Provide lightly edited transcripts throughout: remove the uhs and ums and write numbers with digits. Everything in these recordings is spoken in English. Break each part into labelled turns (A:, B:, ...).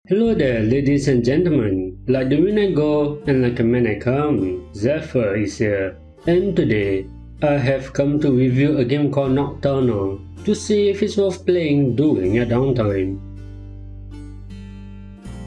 A: Hello there, ladies and gentlemen. Like the wind I go, and like a man I come. Zephyr is here, and today I have come to review a game called Nocturnal to see if it's worth playing during your downtime.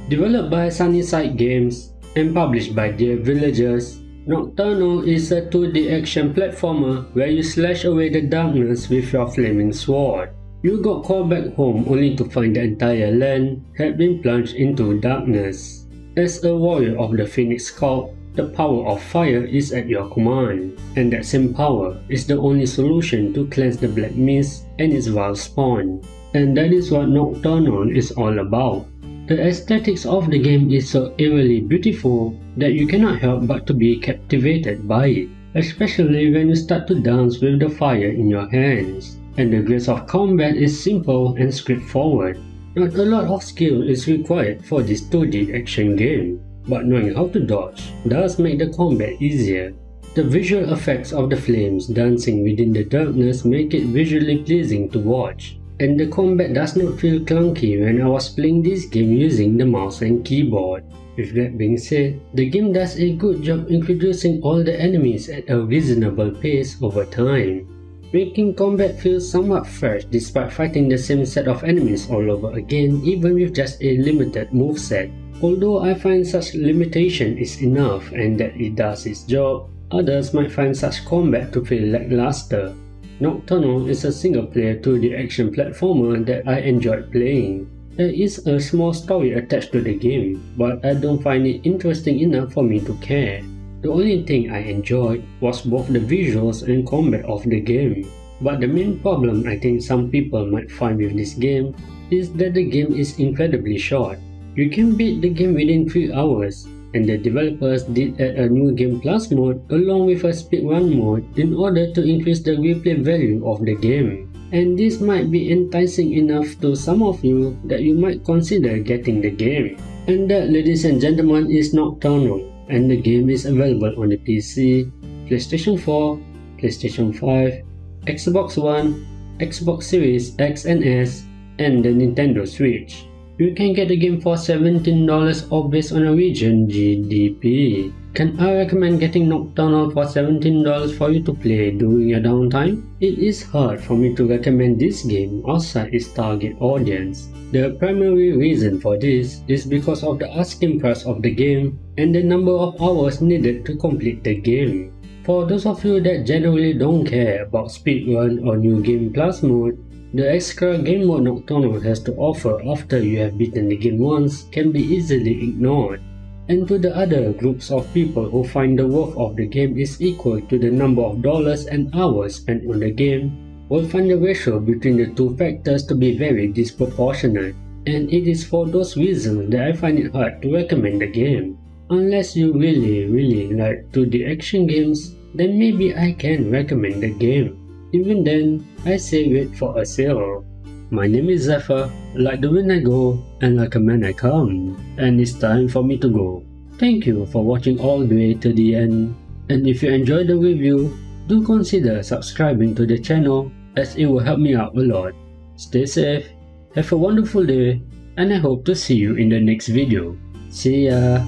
A: Developed by Sunnyside Games and published by Dear Villagers, Nocturnal is a 2D action platformer where you slash away the darkness with your flaming sword. You got called back home only to find the entire land had been plunged into darkness. As a warrior of the Phoenix cult, the power of fire is at your command, and that same power is the only solution to cleanse the black mist and its vile spawn. And that is what Nocturnal is all about. The aesthetics of the game is so eerily beautiful that you cannot help but to be captivated by it, especially when you start to dance with the fire in your hands. And the grace of combat is simple and straightforward. Not a lot of skill is required for this 2D action game, but knowing how to dodge does make the combat easier. The visual effects of the flames dancing within the darkness make it visually pleasing to watch, and the combat does not feel clunky when I was playing this game using the mouse and keyboard. With that being said, the game does a good job introducing all the enemies at a reasonable pace over time, making combat feel somewhat fresh despite fighting the same set of enemies all over again even with just a limited moveset. Although I find such limitation is enough and that it does its job, others might find such combat to feel lackluster. Nocturnal is a single-player 2D action platformer that I enjoyed playing. There is a small story attached to the game, but I don't find it interesting enough for me to care. The only thing I enjoyed was both the visuals and combat of the game. But the main problem I think some people might find with this game is that the game is incredibly short. You can beat the game within 3 hours, and the developers did add a new Game Plus mode along with a speedrun mode in order to increase the replay value of the game. And this might be enticing enough to some of you that you might consider getting the game. And that, ladies and gentlemen, is Nocturnal. And the game is available on the PC, PlayStation 4, PlayStation 5, Xbox One, Xbox Series X and S, and the Nintendo Switch. You can get the game for $17 or based on a region GDP. Can I recommend getting Nocturnal for $17 for you to play during your downtime? It is hard for me to recommend this game outside its target audience. The primary reason for this is because of the asking price of the game and the number of hours needed to complete the game. For those of you that generally don't care about speedrun or new Game Plus mode, the extra game mode Nocturnal has to offer after you have beaten the game once can be easily ignored. And to the other groups of people who find the worth of the game is equal to the number of dollars and hours spent on the game, will find the ratio between the two factors to be very disproportionate. And it is for those reasons that I find it hard to recommend the game. Unless you really like 2D action games, then maybe I can recommend the game. Even then, I say wait for a sale. My name is Zephyr, like the wind I go, and like a man I come, and it's time for me to go. Thank you for watching all the way to the end, and if you enjoyed the review, do consider subscribing to the channel as it will help me out a lot. Stay safe, have a wonderful day, and I hope to see you in the next video. See ya!